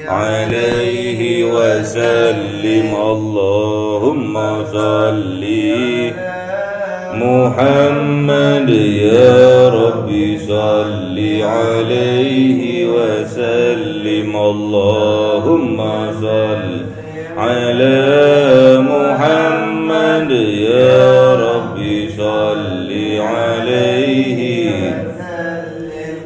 عليه وسلم اللهم صل محمد يا ربي صل عليه وسلم اللهم صل على محمد يا ربي صل عليه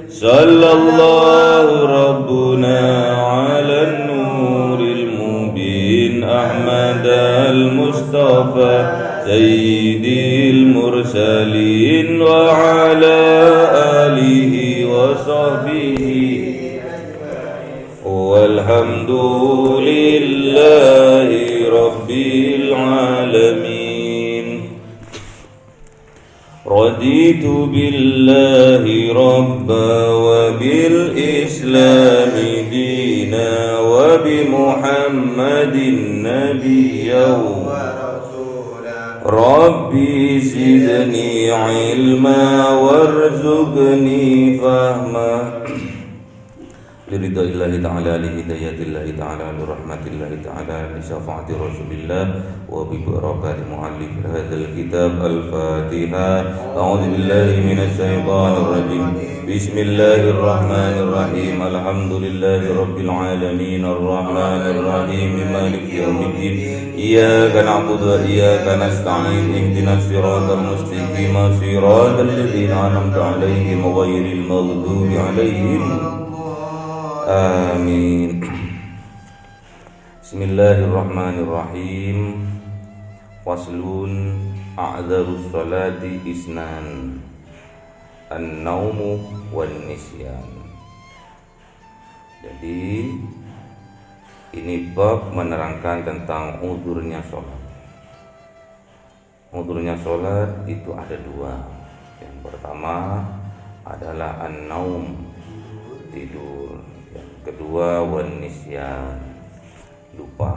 صلى الله ربنا على النور المبين أحمد المصطفى سيد المرسلين وعلى آله وصحبه والحمد لله رب العالمين. رضيت بالله ربا وبالإسلام دينا وبمحمد نبيا ربي زدني علما وارزقني فهما لرضا الله تعالى لهداية الله تعالى لرحمة الله تعالى لشفاعة رسول الله وببركة مؤلف هذا الكتاب الفاتحة. أعوذ بالله من الشيطان الرجيم. بسم الله الرحمن الرحيم. الحمد لله رب العالمين الرحمن الرحيم مالك يوم الدين إياك نعبد وإياك نستعين اهدنا الصراط المستقيم صراط الذين أنعمت عليهم غير المغضوب عليهم آمين. Bismillahirrahmanirrahim. Faslun a'dzarus salati isnan an-naumu wan nisyan. Jadi ini bab menerangkan tentang uzurnya sholat. Uzurnya sholat itu ada dua. Yang pertama adalah an-naum, tidur. Yang kedua wan nisyan, lupa.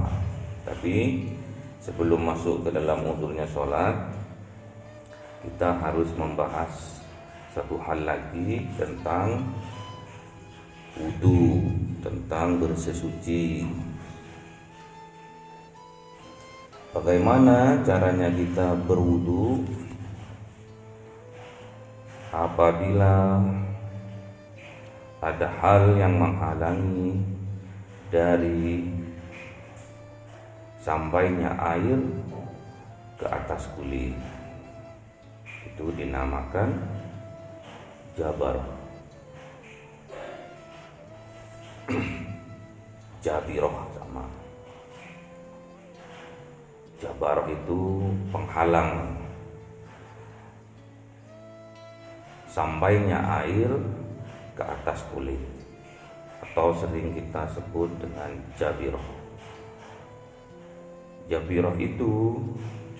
Tapi sebelum masuk ke dalam uzurnya sholat, kita harus membahas satu hal lagi tentang wudu, tentang bersesuci. Bagaimana caranya kita berwudu apabila ada hal yang menghalangi dari sampainya air ke atas kulit? Itu dinamakan jabar. Jabiroh sama. Jabar itu penghalang sampainya air ke atas kulit, atau sering kita sebut dengan jabiroh. Jabiroh itu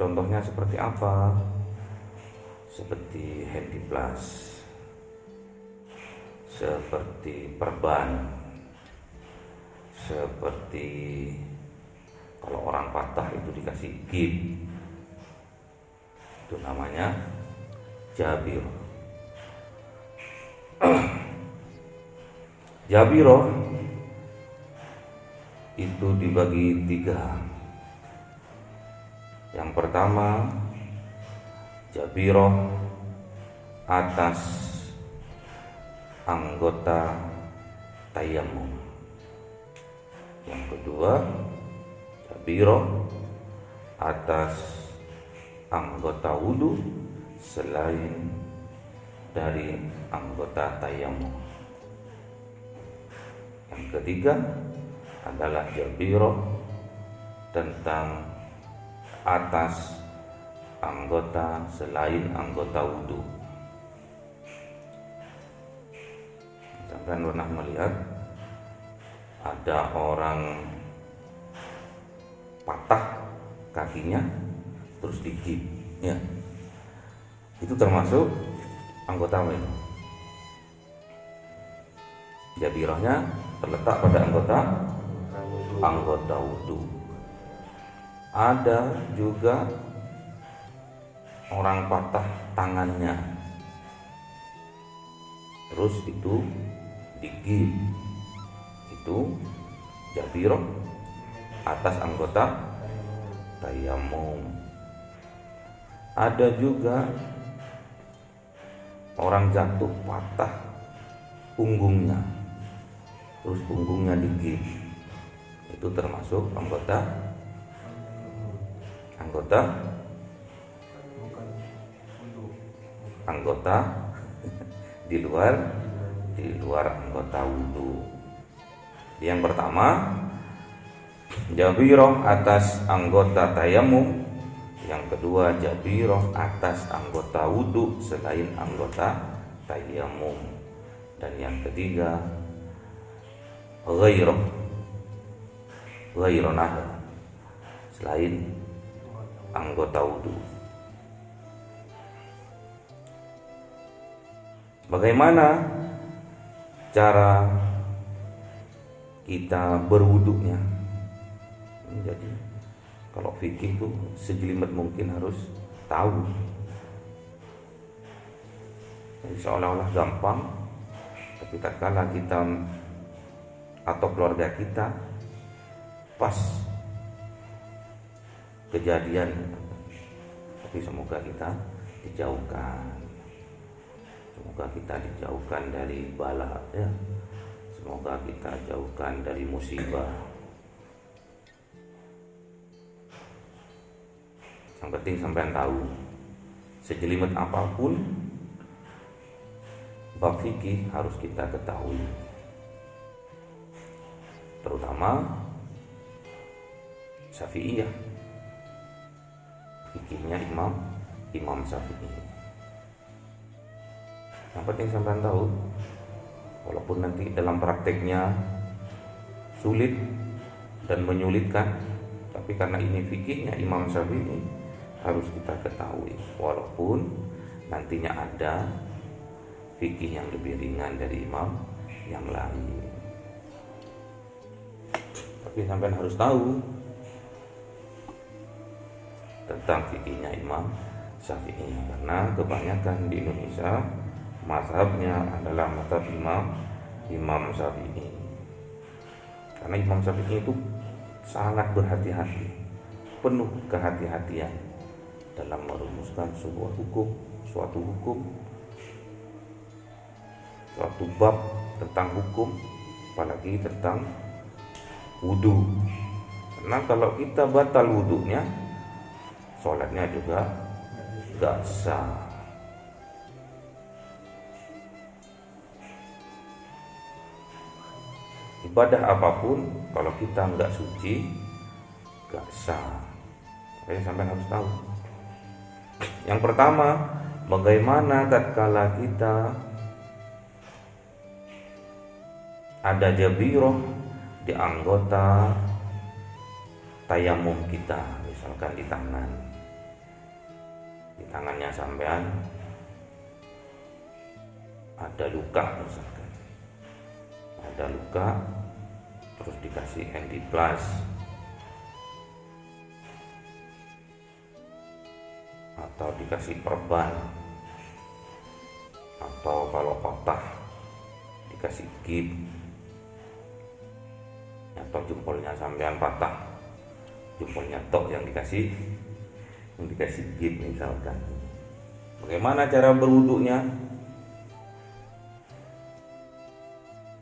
contohnya seperti apa? Seperti handiplas, seperti perban, seperti kalau orang patah itu dikasih gip, itu namanya jabiroh. Jabiroh itu dibagi tiga. Yang pertama, jabiroh atas anggota tayamum. Yang kedua, jabiroh atas anggota wudu selain dari anggota tayamum. Yang ketiga adalah jabiroh tentang atas anggota selain anggota wudu. Misalkan pernah melihat ada orang patah kakinya terus digigit, ya, itu termasuk anggota apa itu? Jabirohnya terletak pada anggota wudu. Ada juga orang patah tangannya, terus itu digigit, itu Jabirah atas anggota tayamum. Ada juga orang jatuh patah punggungnya, terus punggungnya digigit, itu termasuk anggota di luar anggota wudu. Yang pertama, jabirah atas anggota tayamum. Yang kedua, jabirah atas anggota wudu selain anggota tayamum. Dan yang ketiga, ghairah selain anggota wudu. Bagaimana cara kita berwudunya? Jadi kalau fikih itu sejelimet mungkin harus tahu. Jadi seolah-olah gampang, tapi tatkala kita atau keluarga kita pas kejadian, tapi semoga kita dijauhkan. Semoga kita dijauhkan dari bala, ya. Semoga kita jauhkan dari musibah. Yang penting sampean tahu, sejelimet apapun bab fikih harus kita ketahui. Terutama Syafi'iyah, fikihnya Imam Syafi'i. Yang penting sampean tahu, walaupun nanti dalam prakteknya sulit dan menyulitkan, tapi karena ini fikihnya Imam Syafi'i harus kita ketahui. Walaupun nantinya ada fikih yang lebih ringan dari imam yang lain, tapi sampean harus tahu tentang fikihnya Imam Syafi'i. Karena kebanyakan di Indonesia mazhabnya adalah mazhab Imam Syafi'i. Karena Imam Syafi'i itu sangat berhati-hati, penuh kehati-hatian dalam merumuskan suatu hukum, suatu bab tentang hukum, apalagi tentang wudu. Karena kalau kita batal wudunya, sholatnya juga gak sah. Ibadah apapun kalau kita nggak suci gak sah. Jadi sampai harus tahu. Yang pertama, bagaimana tatkala kita ada jabirah di anggota tayamum kita, misalkan di tangan. Di tangannya sampean ada luka misalkan. Ada luka, terus dikasih handiplas atau dikasih perban, atau kalau patah dikasih gip, atau jempolnya sampean patah, jempolnya tok yang dikasih gip misalkan. Bagaimana cara berwudunya?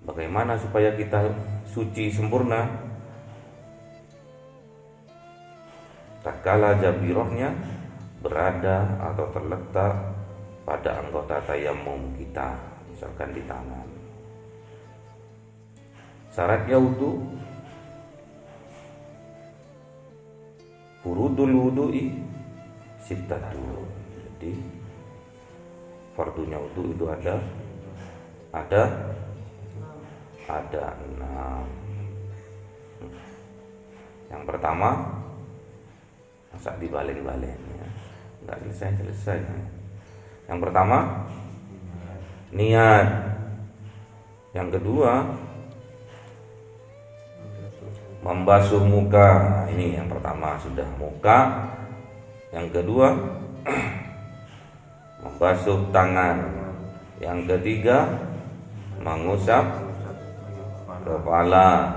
Bagaimana supaya kita suci sempurna? Tatkala jabirahnya berada atau terletak pada anggota tayamum kita, misalkan di tangan. Syaratnya wudu, furudul wudu'i sittatu. Jadi fardunya wudu itu ada 6. Yang pertama, masa dibalik-balik ya, nggak selesai. Yang pertama, niat. Yang kedua, membasuh muka. Nah, ini yang pertama sudah muka. Yang kedua, membasuh tangan. Yang ketiga, mengusap kepala.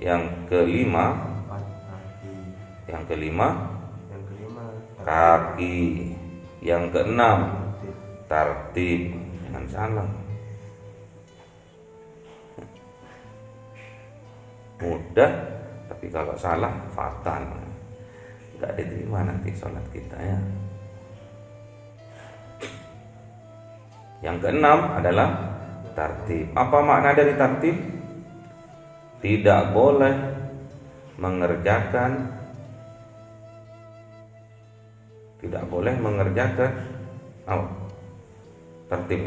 Yang kelima, kaki. Yang keenam, tartib. Jangan salah. Mudah, tapi kalau salah fatal. Enggak diterima nanti sholat kita ya. Yang keenam adalah tartib. Apa makna dari tartib? Tidak boleh mengerjakan apa? Tertib.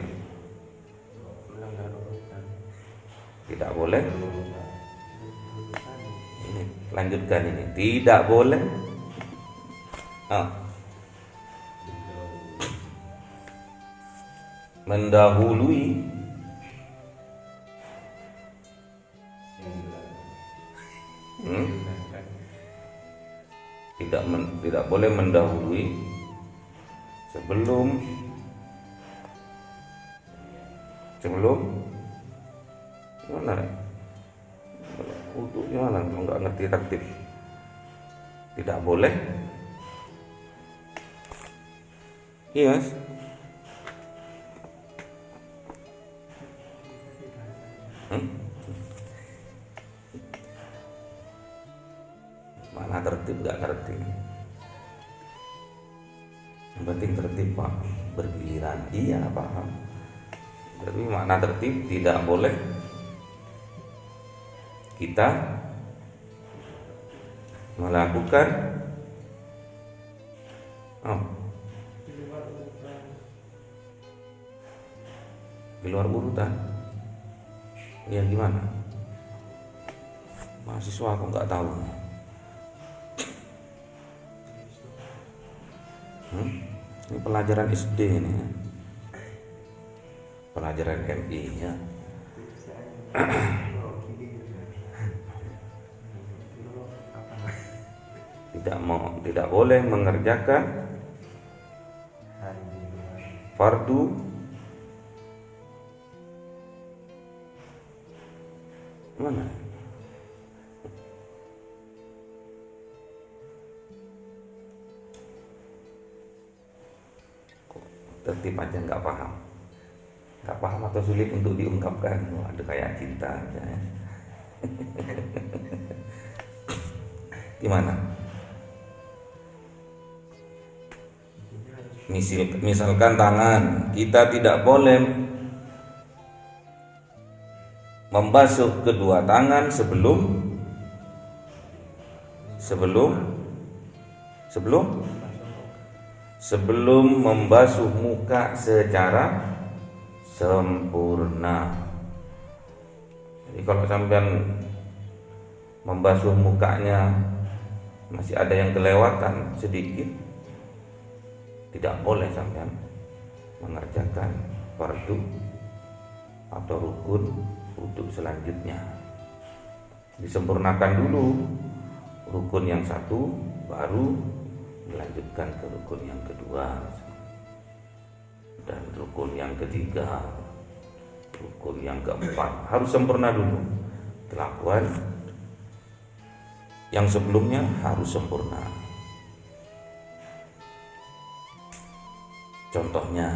Tidak boleh. Ini lanjutkan ini. Tidak boleh. Mendahului tidak boleh mendahului sebelum gimana? Untuk gimana? Enggak ngerti tertib. Tidak boleh. Iya, Mas. Mana tertib enggak ngerti. Yang penting tertib Pak, bergiliran. Iya paham. Tapi makna tertib tidak boleh kita melakukan di luar urutan. Ya gimana? Mahasiswa aku nggak tahu. Ini pelajaran SD ini ya. Pelajaran MI ya. Tidak boleh mengerjakan fardu mana? Tertib aja nggak paham atau sulit untuk diungkapkan. Ada kayak cinta aja ya. Gimana? Misalkan tangan, kita tidak boleh membasuh kedua tangan sebelum membasuh muka secara sempurna. Jadi kalau sampean membasuh mukanya masih ada yang kelewatan sedikit, tidak boleh sampean mengerjakan fardu atau rukun untuk selanjutnya. Disempurnakan dulu rukun yang satu, baru melanjutkan ke rukun yang kedua dan rukun yang ketiga, rukun yang keempat. Harus sempurna dulu. Kelakuan yang sebelumnya harus sempurna. Contohnya,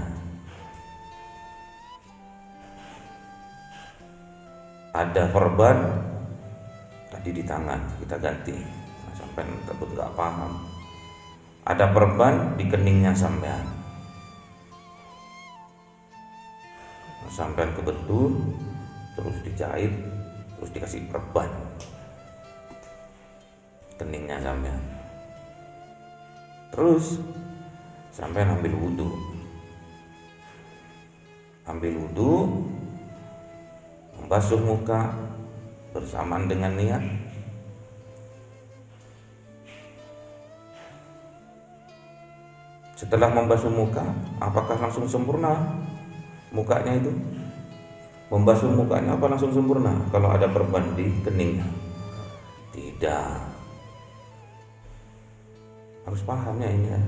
ada perban tadi di tangan, kita ganti. Sampai takut nggak paham. Ada perban di keningnya sampean. Sampean kebetul, terus dijahit, terus dikasih perban keningnya sampean. Terus sampean ambil wudhu, membasuh muka bersamaan dengan niat. Setelah membasuh muka, apakah langsung sempurna mukanya itu? Membasuh mukanya apa langsung sempurna kalau ada perban di keningnya? Tidak. Harus pahamnya ini ya.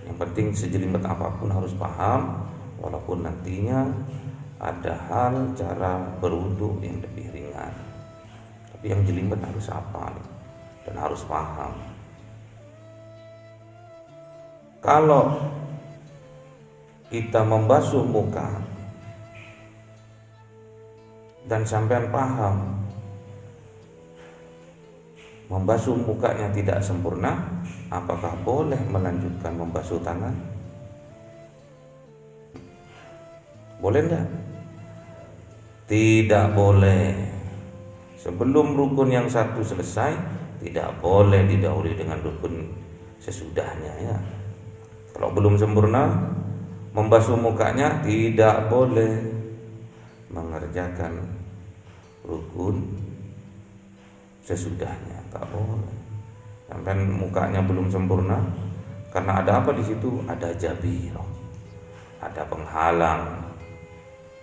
Yang penting sejelimet apapun harus paham, walaupun nantinya ada hal cara berwudu yang lebih ringan. Tapi Yang jelimet harus hafal dan harus paham. Kalau kita membasuh muka dan sampean paham membasuh mukanya tidak sempurna, apakah boleh melanjutkan membasuh tangan? Boleh enggak? Tidak boleh. Sebelum rukun yang satu selesai, tidak boleh didahului dengan rukun sesudahnya ya. Kalau belum sempurna membasuh mukanya, tidak boleh mengerjakan rukun sesudahnya, tak boleh. Sampai mukanya belum sempurna, karena ada apa di situ? Ada jabirah, ada penghalang,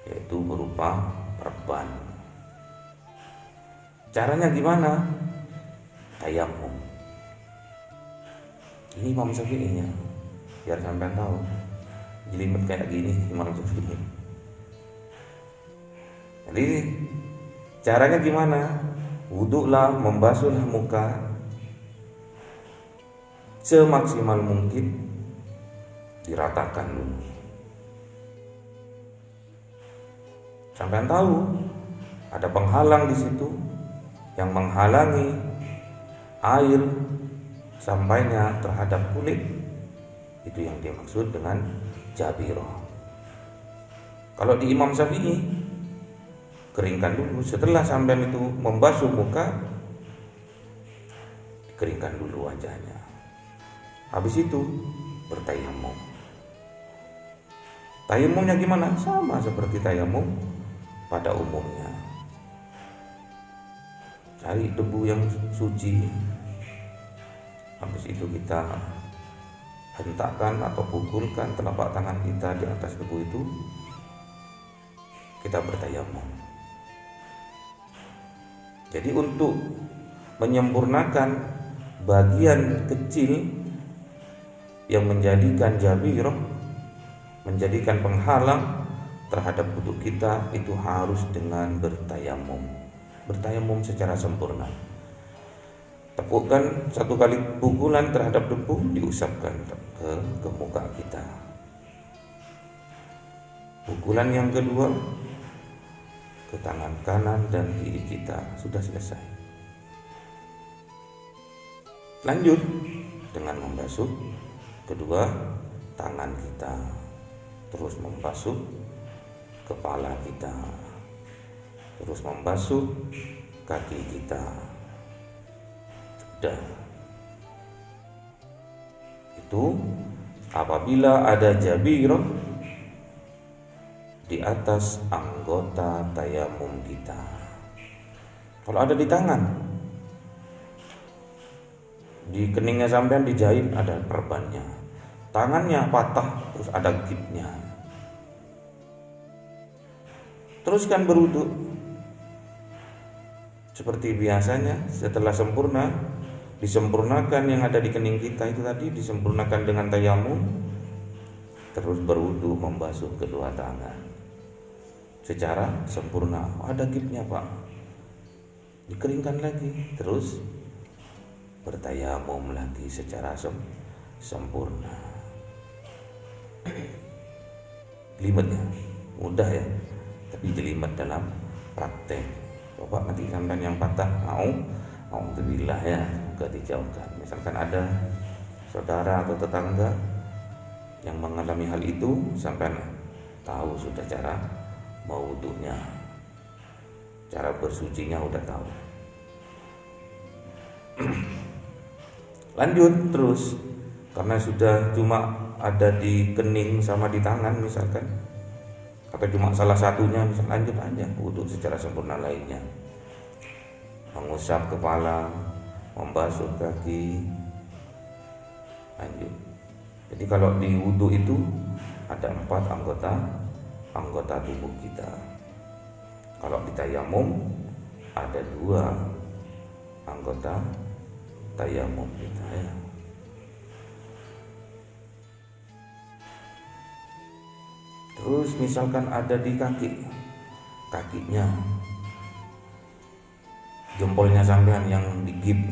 yaitu berupa perban. Caranya gimana? Tayamum. Ini Imam Syafi'i nya, biar sampean tahu. Jelimet kayak gini Imam Syafi'i. Jadi caranya gimana? Wudhulah, membasuhlah muka semaksimal mungkin, diratakan dulu. Sampean tahu ada penghalang di situ yang menghalangi air sampainya terhadap kulit. Itu yang dimaksud dengan jabirah. Kalau di Imam Syafi'i, keringkan dulu. Setelah sampean itu membasuh muka, keringkan dulu wajahnya. Habis itu bertayamum. Tayamumnya gimana? Sama seperti tayamum pada umumnya. Cari debu yang suci. Habis itu kita hentakkan atau pukulkan telapak tangan kita di atas debu itu. Kita bertayamum. Jadi untuk menyempurnakan bagian kecil yang menjadikan jabirah, menjadikan penghalang terhadap wudhu kita, itu harus dengan bertayamum. Bertayamum secara sempurna. Tepukkan satu kali pukulan terhadap debu, diusapkan ke muka kita. Pukulan yang kedua ke tangan kanan dan kiri kita, sudah selesai. Lanjut dengan membasuh kedua tangan kita, terus membasuh kepala kita, terus membasuh kaki kita. Sudah. Itu apabila ada jabirah di atas anggota tayamum kita. Kalau ada di tangan, di keningnya sampean dijahit ada perbannya, tangannya patah terus ada gipnya, teruskan berwudu seperti biasanya. Setelah sempurna, disempurnakan yang ada di kening kita itu tadi, disempurnakan dengan tayamum, terus berwudu membasuh kedua tangan secara sempurna. Ada gipnya Pak, dikeringkan lagi, terus bertayamum lagi secara sempurna. Jelimetnya mudah ya, tapi jelimet dalam praktek. Bapak nanti sampai yang patah alhamdulillah ya, semoga dijauhkan. Misalkan ada saudara atau tetangga yang mengalami hal itu, sampai tahu sudah cara mau wudunya, cara bersucinya udah tahu. Lanjut terus, karena sudah cuma ada di kening sama di tangan misalkan, atau cuma salah satunya, misal lanjut aja wudhu secara sempurna lainnya. Mengusap kepala, membasuh kaki, lanjut. Jadi kalau di wudhu itu ada 4 anggota tubuh kita. Kalau di tayamum ada 2 anggota tayamum kita ya. Terus misalkan ada di kakinya jempolnya sampean yang digip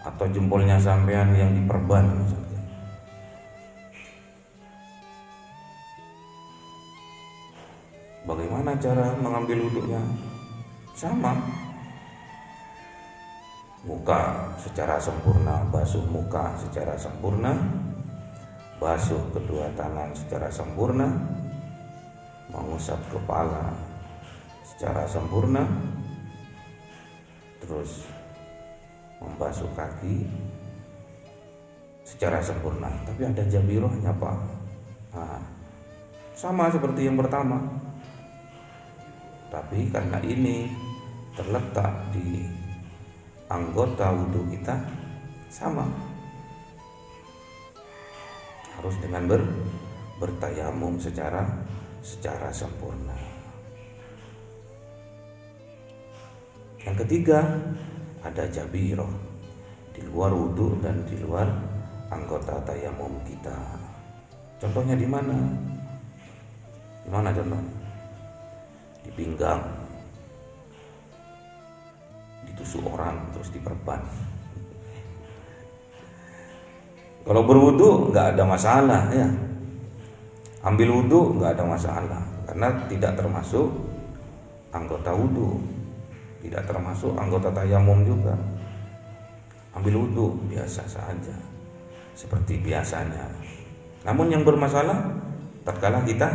atau jempolnya sampean yang diperban misalnya. Bagaimana cara mengambil wudhunya? Sama. Muka secara sempurna, basuh muka secara sempurna, basuh kedua tangan secara sempurna, mengusap kepala secara sempurna, terus membasuh kaki secara sempurna. Tapi ada jabirohnya Pak. Nah, sama seperti yang pertama, tapi karena ini terletak di anggota wudhu kita, sama, harus dengan bertayamum secara sempurna. Yang ketiga, ada jabiroh di luar wudhu dan di luar anggota tayamum kita. Contohnya di mana? Di mana contohnya? Di pinggang, ditusuk orang terus diperban. Kalau berwudu nggak ada masalah ya, ambil wudu nggak ada masalah karena tidak termasuk anggota wudu, tidak termasuk anggota tayamum juga. Ambil wudu biasa saja seperti biasanya. Namun yang bermasalah tatkala kita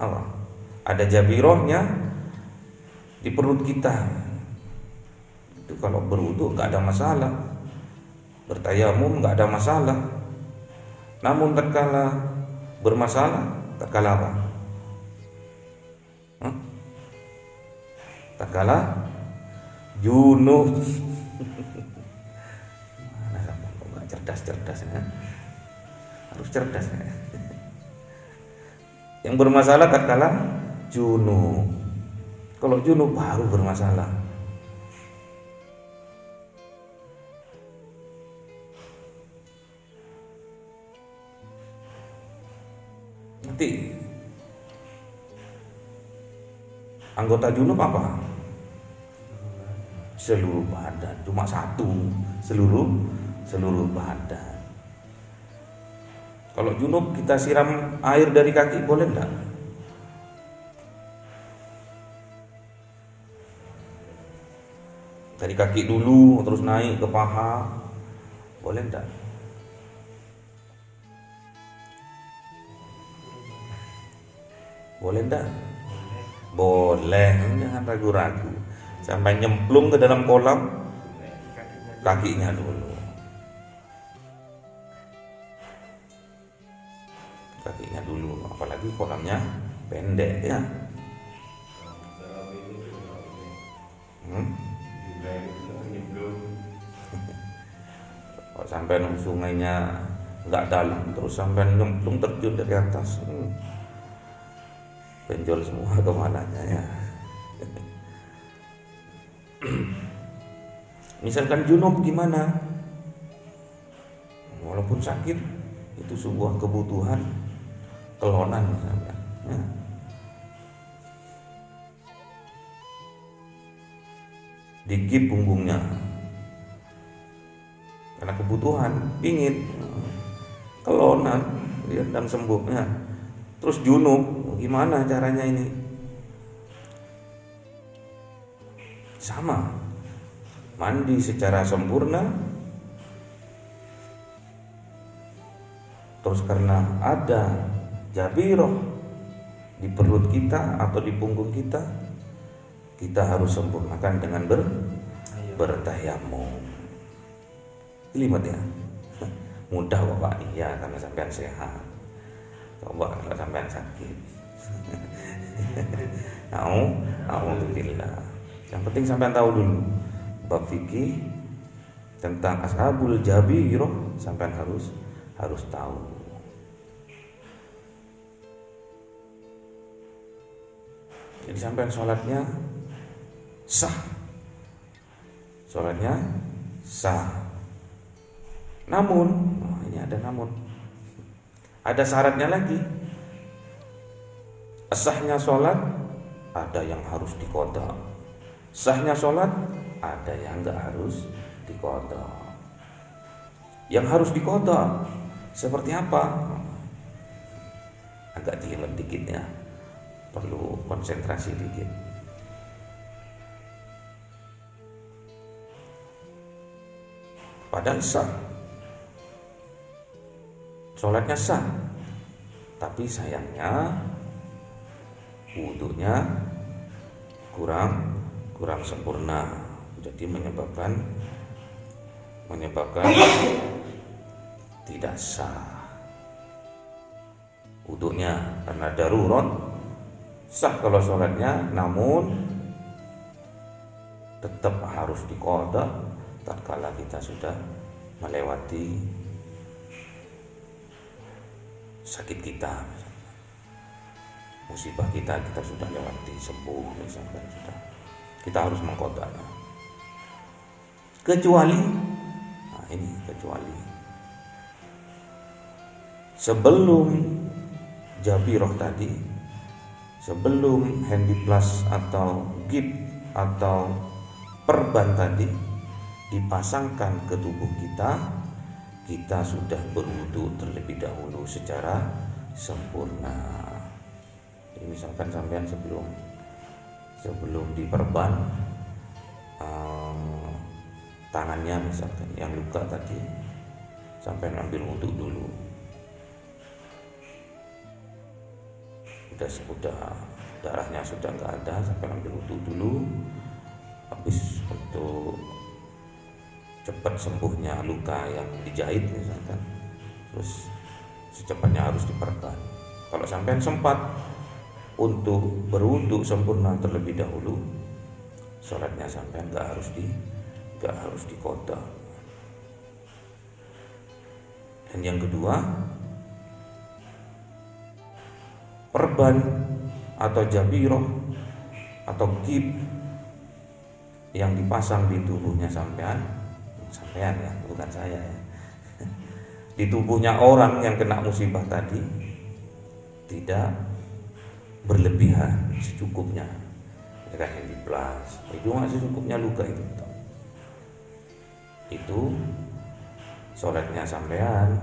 apa? Ada jabirohnya di perut kita. Itu kalau berwudu nggak ada masalah, bertayamum nggak ada masalah. Namun tatkala bermasalah, tatkala apa? Tatkala junub. Mana sampai kok nggak cerdas ya? Harus cerdas ya. Yang bermasalah tatkala junub. Kalau junub baru bermasalah. Nanti anggota junub apa? Seluruh badan, cuma satu, seluruh badan. Kalau junub kita siram air dari kaki boleh enggak? Dari kaki dulu terus naik ke paha, boleh enggak? Boleh enggak? Boleh, jangan ragu-ragu. Sampai nyemplung ke dalam kolam, kakinya dulu. Kakinya dulu, apalagi kolamnya pendek ya. Kalau sampai sungainya nggak dalam, terus sampai nyemplung terjun dari atas, benjol semua kemananya ya. Misalkan junub gimana? Walaupun sakit, itu sebuah kebutuhan kelonan misalnya ya. Digigit punggungnya karena kebutuhan, pingin kelonan dia dan sembuhnya. Terus junub gimana caranya ini? Sama, mandi secara sempurna. Terus karena ada jabiroh di perut kita atau di punggung kita, kita harus sempurnakan dengan bertayamum. Limat ya, mudah Bapak. Iya, karena sampean sehat. Coba kalau sampean sakit. Alhamdulillah. Yang penting sampean tahu dulu bab fikih tentang ashabul jabiroh, sampean harus tahu. Jadi sampean sholatnya sah, namun ini ada namun, ada syaratnya lagi. Sahnya sholat ada yang harus diqadha. Sahnya sholat ada yang nggak harus diqadha. Yang harus diqadha seperti apa? Agak jelimet dikit ya, perlu konsentrasi dikit. Padahal sah, sholatnya sah, tapi sayangnya wudunya kurang sempurna, jadi menyebabkan tidak sah wudunya karena darurat. Sah kalau sholatnya, namun tetap harus diqadha tatkala kita sudah melewati sakit kita, musibah kita sudah lewati, sembuh misalkan, sudah kita harus mengqadhanya. Kecuali sebelum jabirah tadi, sebelum handiplas atau gip atau perban tadi dipasangkan ke tubuh kita sudah berwudu terlebih dahulu secara sempurna. Jadi misalkan sampean sebelum diperban tangannya misalkan yang luka tadi, sampean ambil wudu dulu. Udah darahnya sudah nggak ada, sampean ambil wudu dulu. Habis untuk cepat sembuhnya luka yang dijahit misalkan, terus secepatnya harus diperban. Kalau sampean sempat untuk berwudu sempurna terlebih dahulu, sholatnya sampean nggak harus diqadha. Dan yang kedua, perban atau jabirah atau gip yang dipasang di tubuhnya sampean ya, bukan saya ya, di tubuhnya orang yang kena musibah tadi tidak berlebihan, secukupnya. Kan handiplas itu masih secukupnya luka itu sholatnya sampean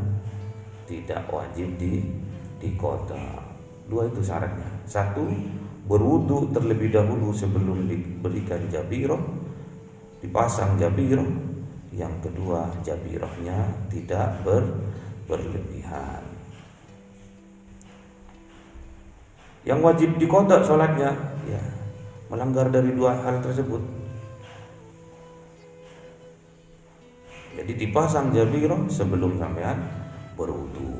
tidak wajib diqadha. Dua itu syaratnya. Satu, berwudu terlebih dahulu sebelum diberikan jabirah, dipasang jabirah. Yang kedua, jabirahnya tidak berlebihan. Yang wajib diqadha sholatnya ya melanggar dari dua hal tersebut. Jadi dipasang jabirah sebelum sampean berwudu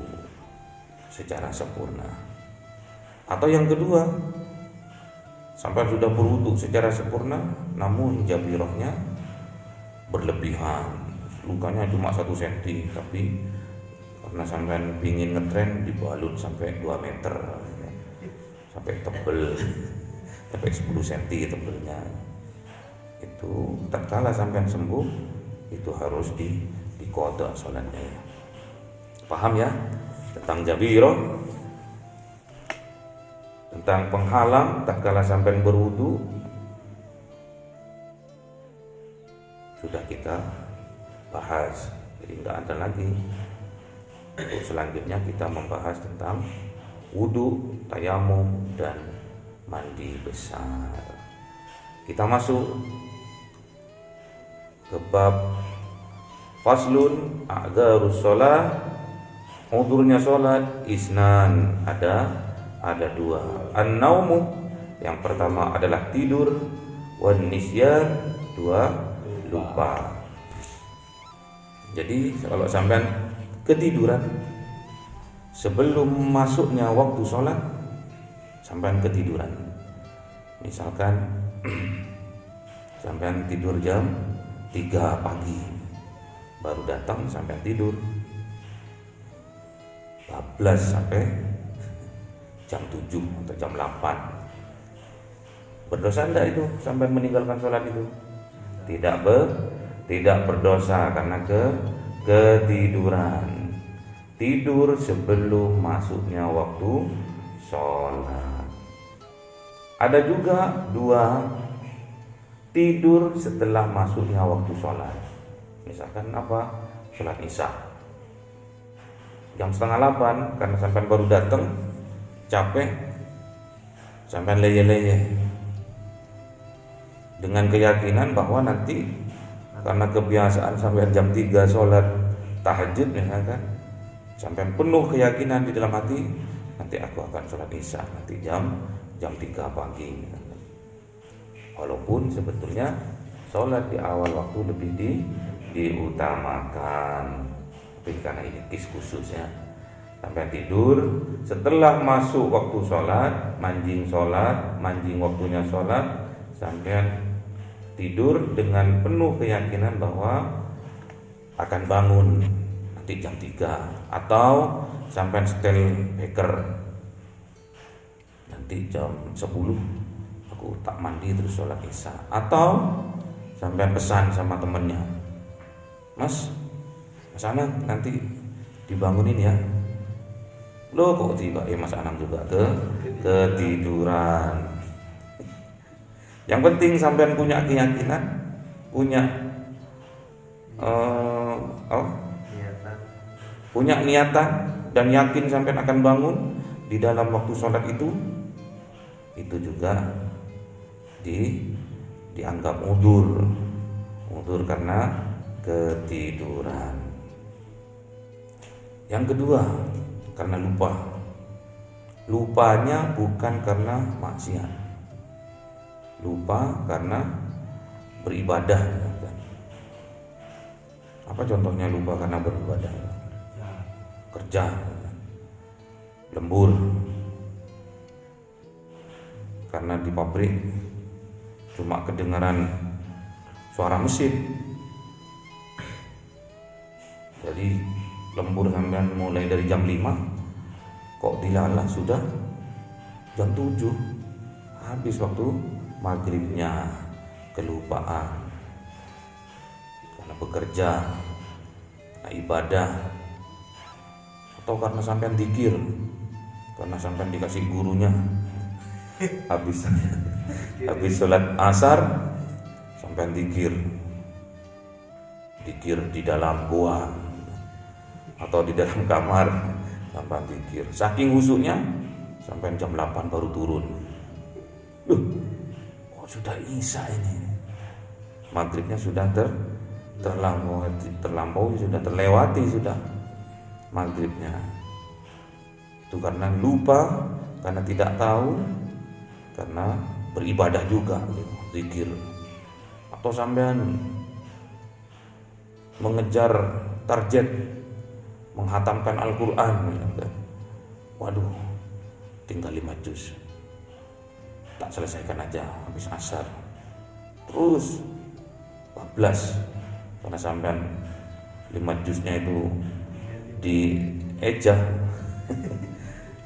secara sempurna. Atau yang kedua, sampean sudah berwudu secara sempurna namun jabirahnya berlebihan, lukanya cuma 1 cm, tapi karena sampean pingin ngetren dibalut sampai 2 meter, sampai tebel, sampai 10 cm tebelnya. Itu tatkala sampean sembuh itu harus diqadha sholatnya ya. Paham ya tentang jabirah, tentang penghalang tatkala sampean berwudu. Sudah kita bahas, jadi nggak ada lagi. Untuk selanjutnya kita membahas tentang wudu, tayamum, dan mandi besar. Kita masuk ke bab faslun a'dzarus shalah. Udhurnya salat isnan, ada dua. An-naumu, yang pertama adalah tidur, wan nisyan, dua, lupa. Jadi kalau sampean ketiduran sebelum masuknya waktu sholat, sampean ketiduran, misalkan sampean tidur jam 3 pagi, baru datang sampean tidur bablas sampai jam 7 atau jam 8, berdosa enggak itu sampean meninggalkan sholat itu? Tidak berdosa karena ketiduran. Tidur sebelum masuknya waktu sholat. Ada juga dua, tidur setelah masuknya waktu sholat. Misalkan apa? Sholat isya jam 7:30 karena sampai baru datang, capek, sampai leye-leye dengan keyakinan bahwa nanti karena kebiasaan sampai jam 3 sholat tahajud misalkan, sampai penuh keyakinan di dalam hati, nanti aku akan sholat isya nanti jam 3 pagi. Walaupun sebetulnya sholat di awal waktu lebih diutamakan, tapi karena ini kis khususnya, sampai tidur setelah masuk waktu sholat, manjing waktunya sholat, sampai tidur dengan penuh keyakinan bahwa akan bangun nanti jam 3, atau sampai setel beker nanti jam 10 aku tak mandi terus sholat isya, atau sampai pesan sama temennya, Mas Anang nanti dibangunin ya. Loh kok tiba Mas Anang juga ketiduran. Yang penting sampean punya keyakinan, punya punya niatan dan yakin sampean akan bangun di dalam waktu sholat itu juga dianggap udzur karena ketiduran. Yang kedua, karena lupanya bukan karena maksiat, lupa karena beribadah. Apa contohnya lupa karena beribadah? Kerja, lembur, karena di pabrik cuma kedengaran suara mesin, jadi lembur sampean mulai dari jam 5, kok dilala sudah jam 7, habis waktu maghribnya, kelupaan karena bekerja, karena ibadah, atau karena sampean zikir, karena sampean dikasih gurunya habis sholat asar sampean zikir di dalam gua atau di dalam kamar sampai zikir, saking husuknya sampai jam 8 baru turun. Loh, kok sudah isya ini, maghribnya sudah terlampaui, sudah terlewati sudah maghribnya. Itu karena lupa, karena tidak tahu, karena beribadah juga gitu, zikir. Atau sampean mengejar target menghatamkan Al-Quran, waduh tinggal 5 juz, tak selesaikan aja habis asar, terus 14 karena sampean 5 juznya itu diejah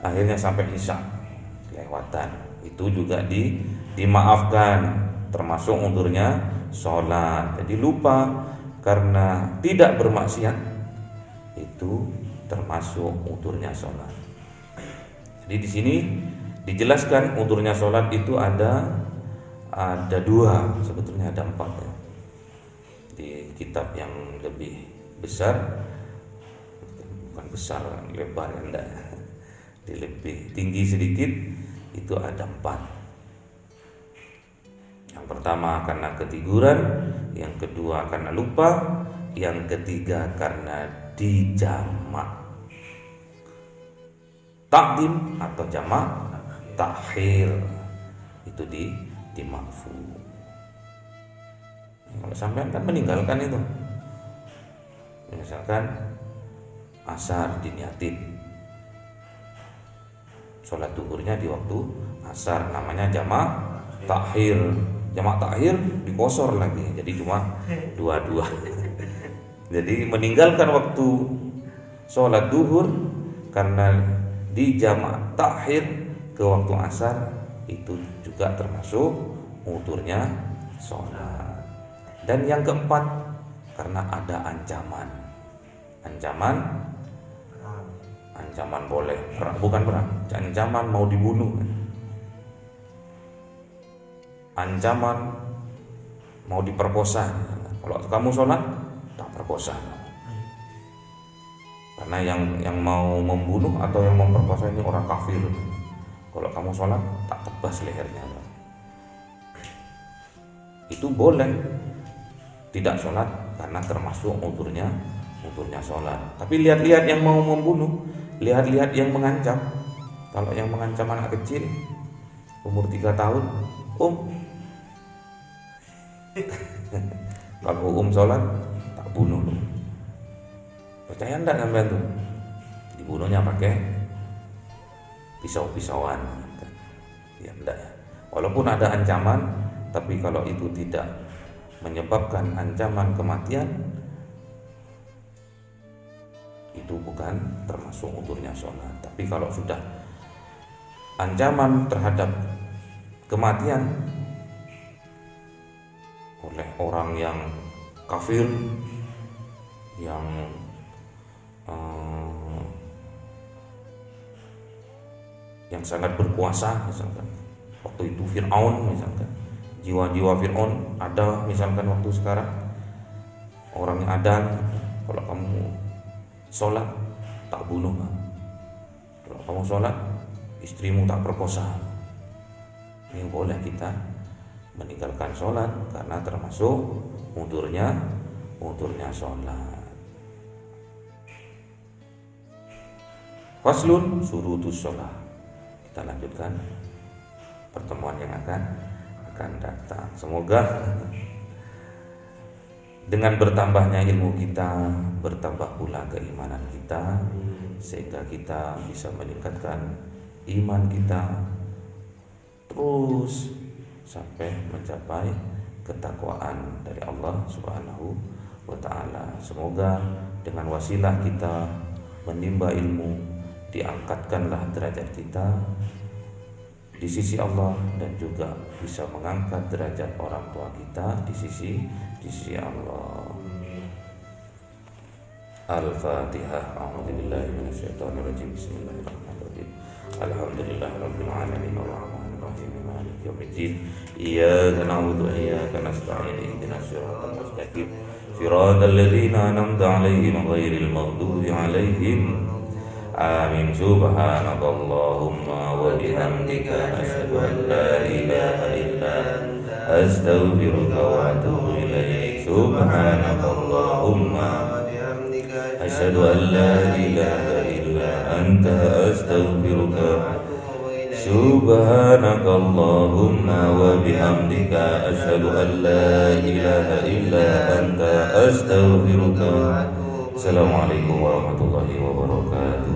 akhirnya sampai isya kelewatan. Itu juga dimaafkan, termasuk undurnya sholat. Jadi lupa karena tidak bermaksiat itu termasuk udurnya sholat. Jadi di sini dijelaskan udurnya sholat itu ada 2, sebetulnya ada 4 ya. Di kitab yang lebih besar, bukan besar lebar ya, enggak, di lebih tinggi sedikit itu ada 4. Yang pertama karena ketiduran, yang kedua karena lupa, yang ketiga karena dijamak takdim atau jamak takhir, itu di makfu. Kalau sampean kan meninggalkan itu, misalkan asar diniatin, sholat duhurnya di waktu asar, namanya jamak takhir. Jamak takhir dikosor lagi, jadi cuma 2. Jadi meninggalkan waktu sholat duhur karena di jamak takhir ke waktu asar itu juga termasuk udurnya sholat. Dan yang keempat karena ada ancaman boleh perang, bukan perang, ancaman mau dibunuh. ancaman mau diperkosa. Kalau kamu sholat, tak perkosa. Karena yang mau membunuh atau yang memperkosa ini orang kafir. Kalau kamu sholat, tak tebas lehernya. Itu boleh tidak sholat karena termasuk udurnya sholat. Tapi lihat-lihat yang mau membunuh, lihat-lihat yang mengancam. Kalau yang mengancam anak kecil umur 3 tahun, kalau sholat tak bunuh lu. Percaya enggak sampean tuh? Dibunuhnya pakai pisau-pisauan. Ya enggak ya. Walaupun ada ancaman, tapi kalau itu tidak menyebabkan ancaman kematian, itu bukan termasuk udurnya sholat. Tapi kalau sudah ancaman terhadap kematian oleh orang yang kafir, yang sangat berkuasa, misalkan waktu itu Fir'aun, misalkan jiwa-jiwa Fir'aun ada, misalkan waktu sekarang orang yang ada, kalau kamu sholat tak bunuh, kalau kamu sholat istrimu tak perkosa. Ini boleh kita meninggalkan sholat karena termasuk udurnya sholat. Faslun syurutus sholat. Kita lanjutkan pertemuan yang akan datang. Semoga dengan bertambahnya ilmu kita, bertambah pula keimanan kita, sehingga kita bisa meningkatkan iman kita terus sampai mencapai ketakwaan dari Allah Subhanahu wa ta'ala. Semoga dengan wasilah kita menimba ilmu, diangkatkanlah derajat kita di sisi Allah, dan juga bisa mengangkat derajat orang tua kita di sisi Allah. Al-Fatihah. A'udzubillahi minasyaitonirrajim. Bismillahirrahmanirrahim. Alhamdulillahirabbil alamin arrahmanir rahim maliki yaumiddin. Iyyaka na'budu wa iyyaka nasta'in. Ihdinas siratal mustaqim. Siratal ladzina an'amta 'alaihim ghairil maghdubi 'alaihim. Amin. Subhanakallahumma wa bihamdika asyhadu an la ilaha illa anta astaghfiruka wa atubu ilaik. Subhanakallahumma asyhadu an la ilaha illa anta astaghfiruka. Subhanakallahumma wa bihamdika asyhadu an la ilaha illa anta astaghfiruka. Assalamualaikum warahmatullahi wabarakatuh.